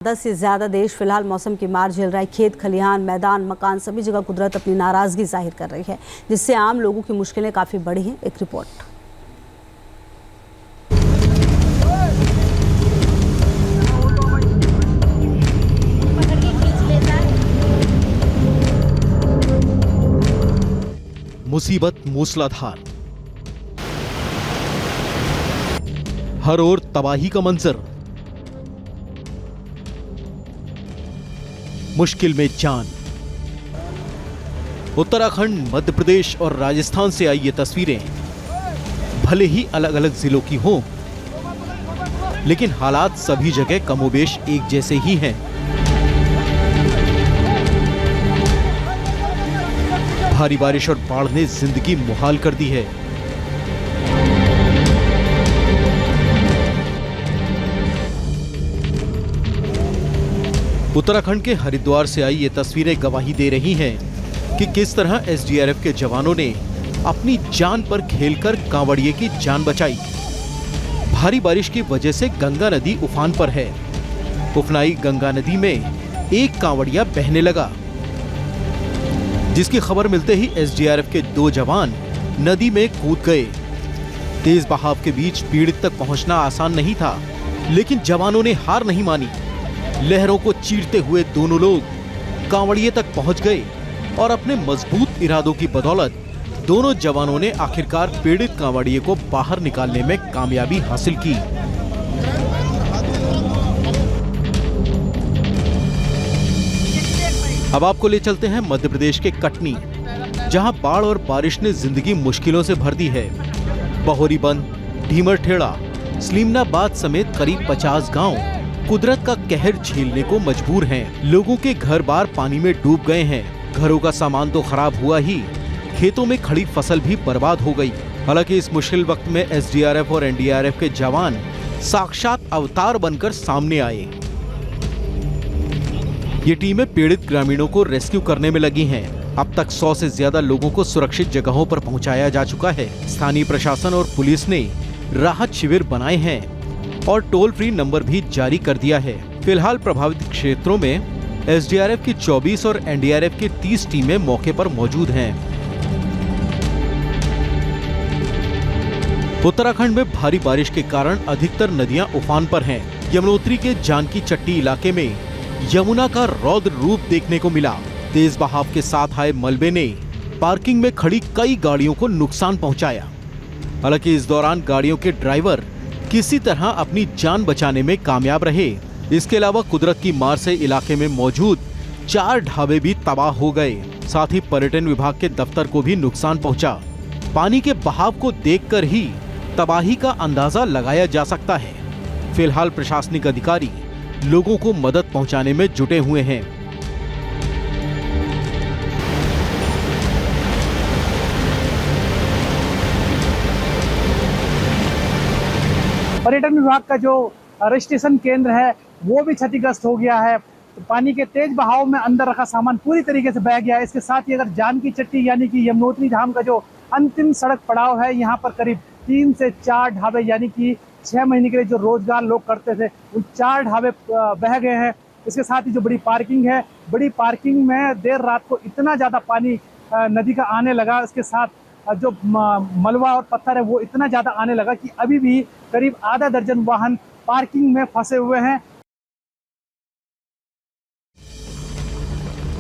10 से ज्यादा देश फिलहाल मौसम की मार झेल रहा है। खेत खलिहान, मैदान, मकान सभी जगह कुदरत अपनी नाराजगी जाहिर कर रही है, जिससे आम लोगों की मुश्किलें काफी बढ़ी हैं। एक रिपोर्ट। मुसीबत मूसलाधार, हर ओर तबाही का मंजर, मुश्किल में जान। उत्तराखंड, मध्य प्रदेश और राजस्थान से आई ये तस्वीरें भले ही अलग अलग जिलों की हों, लेकिन हालात सभी जगह कमोबेश एक जैसे ही हैं। भारी बारिश और बाढ़ ने जिंदगी मुहाल कर दी है। उत्तराखंड के हरिद्वार से आई ये तस्वीरें गवाही दे रही हैं कि किस तरह एसडीआरएफ के जवानों ने अपनी जान पर खेलकर कांवड़िए की जान बचाई। भारी बारिश की वजह से गंगा नदी उफान पर है। उफनाई गंगा नदी में एक कांवड़िया बहने लगा, जिसकी खबर मिलते ही एसडीआरएफ के 2 जवान नदी में कूद गए। तेज बहाव के बीच पीड़ित तक पहुंचना आसान नहीं था, लेकिन जवानों ने हार नहीं मानी। लहरों को चीरते हुए दोनों लोग कांवड़िए तक पहुंच गए और अपने मजबूत इरादों की बदौलत दोनों जवानों ने आखिरकार पीड़ित कांवड़िए को बाहर निकालने में कामयाबी हासिल की। अब आपको ले चलते हैं मध्य प्रदेश के कटनी, जहां बाढ़ और बारिश ने जिंदगी मुश्किलों से भर दी है। बहोरीबंद, ढीमरठेड़ा, सलीमनाबाद समेत करीब 50 गांव कुदरत का कहर झेलने को मजबूर हैं। लोगों के घर बार पानी में डूब गए हैं। घरों का सामान तो खराब हुआ ही, खेतों में खड़ी फसल भी बर्बाद हो गई। हालांकि इस मुश्किल वक्त में एसडीआरएफ और एनडीआरएफ के जवान साक्षात अवतार बनकर सामने आए। ये टीमें पीड़ित ग्रामीणों को रेस्क्यू करने में लगी हैं। अब तक 100 से ज्यादा लोगों को सुरक्षित जगहों पर पहुंचाया जा चुका है। स्थानीय प्रशासन और पुलिस ने राहत शिविर बनाए हैं और टोल फ्री नंबर भी जारी कर दिया है। फिलहाल प्रभावित क्षेत्रों में एसडीआरएफ की 24 और एनडीआरएफ की 30 टीमें मौके पर मौजूद हैं। उत्तराखंड में भारी बारिश के कारण अधिकतर नदियां उफान पर हैं। यमुनोत्री के जानकी चट्टी इलाके में यमुना का रौद्र रूप देखने को मिला। तेज बहाव के साथ आए मलबे ने पार्किंग में खड़ी कई गाड़ियों को नुकसान पहुंचाया। हालांकि इस दौरान गाड़ियों के ड्राइवर किसी तरह अपनी जान बचाने में कामयाब रहे। इसके अलावा कुदरत की मार से इलाके में मौजूद 4 ढाबे भी तबाह हो गए। साथ ही पर्यटन विभाग के दफ्तर को भी नुकसान पहुंचा। पानी के बहाव को देखकर ही तबाही का अंदाजा लगाया जा सकता है। फिलहाल प्रशासनिक अधिकारी लोगों को मदद पहुंचाने में जुटे हुए हैं। पर्यटन विभाग का जो रजिस्ट्रेशन केंद्र है वो भी क्षतिग्रस्त हो गया है। तो पानी के तेज बहाव में अंदर रखा सामान पूरी तरीके से बह गया है। इसके साथ ही अगर जानकी चट्टी यानी कि यमुनोत्री धाम का जो अंतिम सड़क पड़ाव है, यहाँ पर करीब 3 से 4 ढाबे यानी कि 6 महीने के लिए जो रोजगार लोग करते थे, उन 4 ढाबे बह गए हैं। इसके साथ ही जो बड़ी पार्किंग है, बड़ी पार्किंग में देर रात को इतना ज़्यादा पानी नदी का आने लगा। इसके साथ जो मलबा और पत्थर है वो इतना ज़्यादा आने लगा कि अभी भी करीब आधा दर्जन वाहन पार्किंग में फंसे हुए हैं।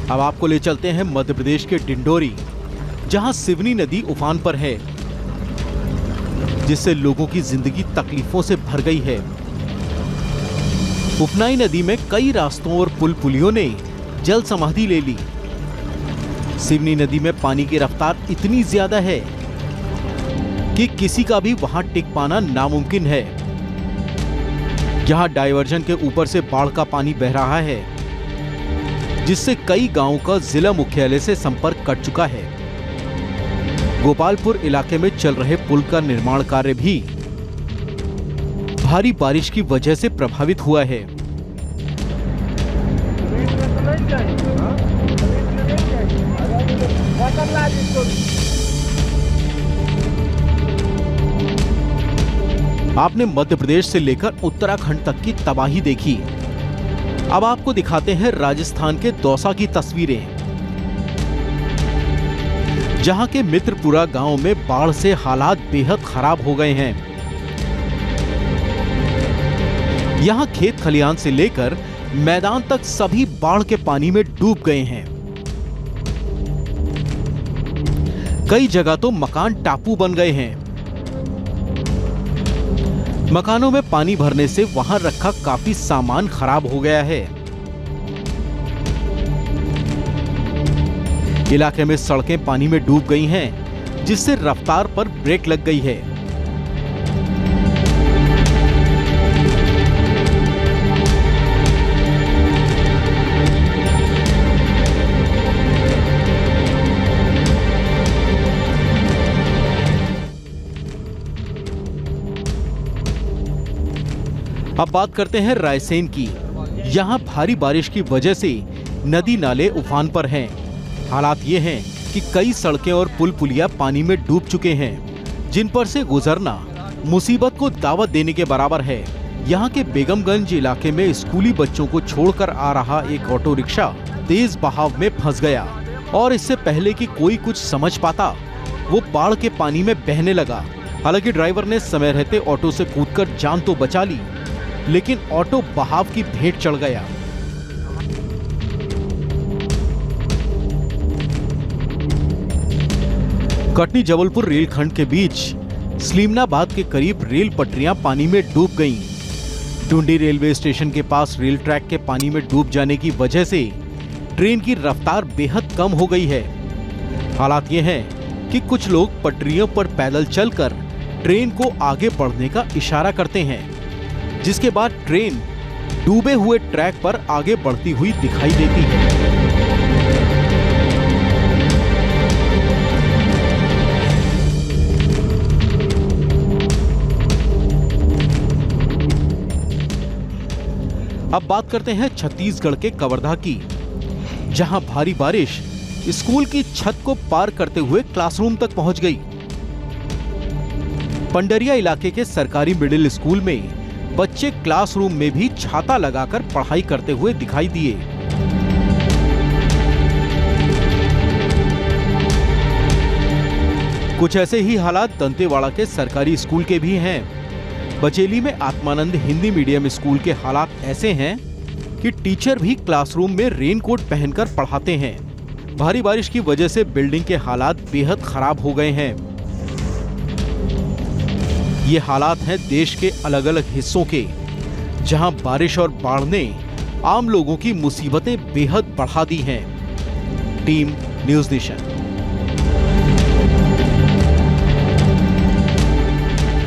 अब आपको ले चलते हैं मध्य प्रदेश के डिंडोरी, जहां सिवनी नदी उफान पर है, जिससे लोगों की जिंदगी तकलीफों से भर गई है। उफनाई नदी में कई रास्तों और पुल पुलियों ने जल समाधि ले ली। सिवनी नदी में पानी की रफ्तार इतनी ज्यादा है कि किसी का भी वहां टिक पाना नामुमकिन है। यहां डायवर्जन के ऊपर से बाढ़ का पानी बह रहा है, जिससे कई गांवों का जिला मुख्यालय से संपर्क कट चुका है। गोपालपुर इलाके में चल रहे पुल का निर्माण कार्य भी भारी बारिश की वजह से प्रभावित हुआ है। आपने मध्य प्रदेश से लेकर उत्तराखंड तक की तबाही देखी। अब आपको दिखाते हैं राजस्थान के दौसा की तस्वीरें, जहां के मित्रपुरा गांव में बाढ़ से हालात बेहद खराब हो गए हैं। यहां खेत खलिहान से लेकर मैदान तक सभी बाढ़ के पानी में डूब गए हैं। कई जगह तो मकान टापू बन गए हैं। मकानों में पानी भरने से वहां रखा काफी सामान खराब हो गया है। इलाके में सड़कें पानी में डूब गई हैं, जिससे रफ्तार पर ब्रेक लग गई है। अब बात करते हैं रायसेन की। यहां भारी बारिश की वजह से नदी नाले उफान पर हैं। हालात ये हैं कि कई सड़कें और पुल पुलिया पानी में डूब चुके हैं, जिन पर से गुजरना मुसीबत को दावत देने के बराबर है। यहां के बेगमगंज इलाके में स्कूली बच्चों को छोड़कर आ रहा एक ऑटो रिक्शा तेज बहाव में फंस गया और इससे पहले कि कोई कुछ समझ पाता, वो बाढ़ के पानी में बहने लगा। हालांकि ड्राइवर ने समय रहते ऑटो से कूदकर जान तो बचा ली, लेकिन ऑटो बहाव की भेंट चढ़ गया। कटनी जबलपुर रेलखंड के बीच सलीमनाबाद के करीब रेल पटरियां पानी में डूब गईं। टुंडी रेलवे स्टेशन के पास रेल ट्रैक के पानी में डूब जाने की वजह से ट्रेन की रफ्तार बेहद कम हो गई है। हालात ये हैं कि कुछ लोग पटरियों पर पैदल चलकर ट्रेन को आगे बढ़ने का इशारा करते हैं, जिसके बाद ट्रेन डूबे हुए ट्रैक पर आगे बढ़ती हुई दिखाई देती है। अब बात करते हैं छत्तीसगढ़ के कवर्धा की, जहां भारी बारिश स्कूल की छत को पार करते हुए क्लासरूम तक पहुंच गई। पंडरिया इलाके के सरकारी मिडिल स्कूल में बच्चे क्लासरूम में भी छाता लगाकर पढ़ाई करते हुए दिखाई दिए। कुछ ऐसे ही हालात दंतेवाड़ा के सरकारी स्कूल के भी हैं। बचेली में आत्मानंद हिंदी मीडियम स्कूल के हालात ऐसे हैं कि टीचर भी क्लासरूम में रेनकोट पहनकर पढ़ाते हैं। भारी बारिश की वजह से बिल्डिंग के हालात बेहद खराब हो गए हैं। ये हालात हैं देश के अलग अलग हिस्सों के, जहां बारिश और बाढ़ ने आम लोगों की मुसीबतें बेहद बढ़ा दी हैं। Team news nation.